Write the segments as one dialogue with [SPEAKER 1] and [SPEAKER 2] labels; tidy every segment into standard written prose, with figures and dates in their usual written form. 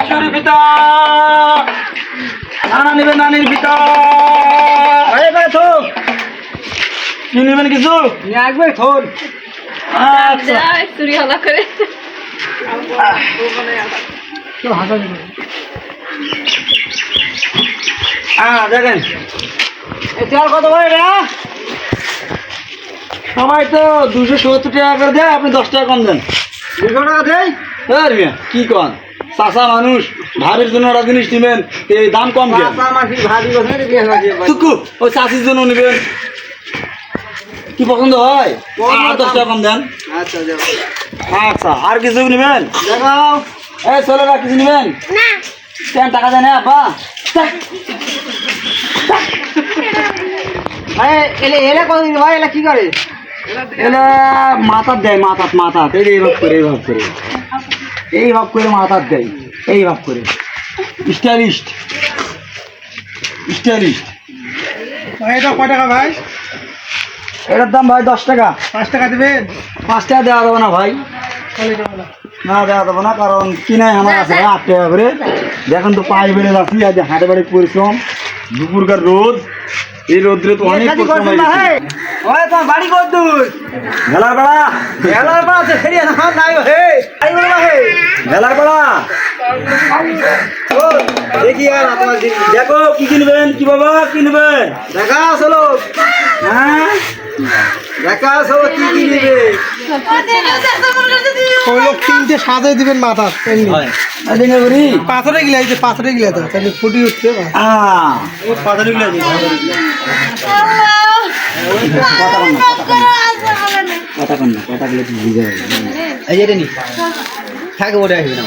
[SPEAKER 1] চুরি পিতা নানা নেবেন নানির পিতা কি নেবেন কিছু একবার থোন আচ্ছা
[SPEAKER 2] চুরি হলা করে
[SPEAKER 1] দেখেন তেল কত করে রে সবাই তো 270 টাকা করে দেয় আপনি 10 টাকা কম দেন 200 টাকা দেয় কি কন চাষা মানুষ ভাবির জন্য একটা জিনিস নেবেন এই দাম কম কেন ওই চাষির জন্য নেবেন কি পছন্দ হয় আর 10 টাকা কম দেন আচ্ছা আর কিছু নেবেন দেখাও এই ছেলেরা কিছু নেবেন না টাকা দেয় না আব্বা এলা কতদিন ভাই এলা কি করে এলা মাথার দেয় মাথাত এইভাব করে মাথার দেয় এইভাব করে স্টাইলিস্ট এটা কয় টাকা ভাই এটার দাম ভাই 10 টাকা 5 টাকা দেবেন 5 টাকা দেওয়া যাবে না ভাই না দেওয়া যাবে না কারণ কিনাই আমার আছে 8 টাকা করে দেখেন তো পায়ে বেড়ে যাচ্ছি আজ হাটে বাড়ি পরিশ্রম দুপুরকার রোদ এই রোদ্রে তো অনেক বাড়ি কর দূর মেলার পাড়া মেলার পাড়া দেখি আর আপনার দেখো কি কিনবেন কি বাবা কিনবেন দেখা আসলো হ্যাঁ দেখা আসলো কি কিনবে তিনটে সাজাই দিবেন মাথা পাথরে গিলা পাথরে গিলা তো তাহলে ফুটি উঠছে পাথরে গিলা কথা গেলে বুঝে এই যে নি থাকে ওটা আসবে না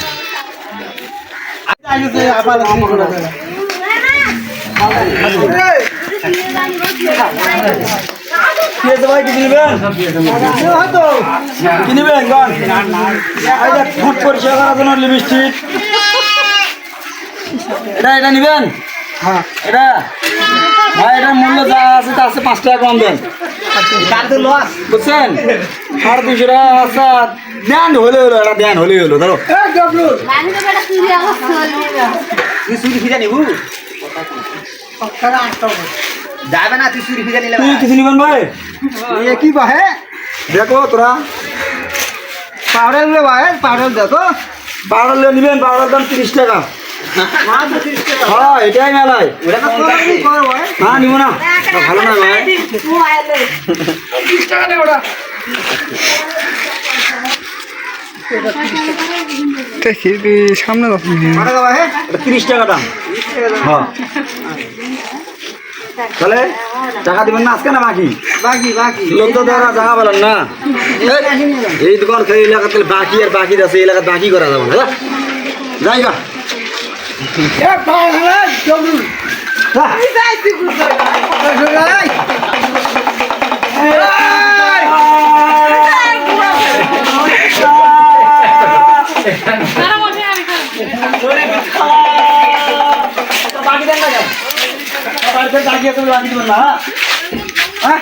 [SPEAKER 1] কিনবেন ফুট পরিষ্কার করার জন্য লিপস্টিক এটা নিবেন এটা ভাই এটার মূল্য যা আছে তা আছে 5 টাকা কম দেন বুঝছেন 250 টাকা আচ্ছা দেন হলে হলো এটা দেন হলে হলো ধরো যাবে না তুই চুরি ফিজা নিলে কিছু নিবেন ভাই কি বাহে দেখো তোরা পাউডার নিলে ভাই পাউডার দেখো পাউডার নিবেন পাউডার দাম 30 টাকা হ্যাঁ এটাই মেলায় না নিব না ভালো না ভাই সামনে 30 টাকা দাম হ্যাঁ তাহলে টাকা দিবেন না আজকে না বাকি লোক তো ধরা জায়গা বলেন না এই দোকান খেয়ে এলাকাতে বাকি আর বাকি আছে এলাকা বাকি করা যাবে না জায়গা বাকি আছে বাকি দিবেন না হ্যাঁ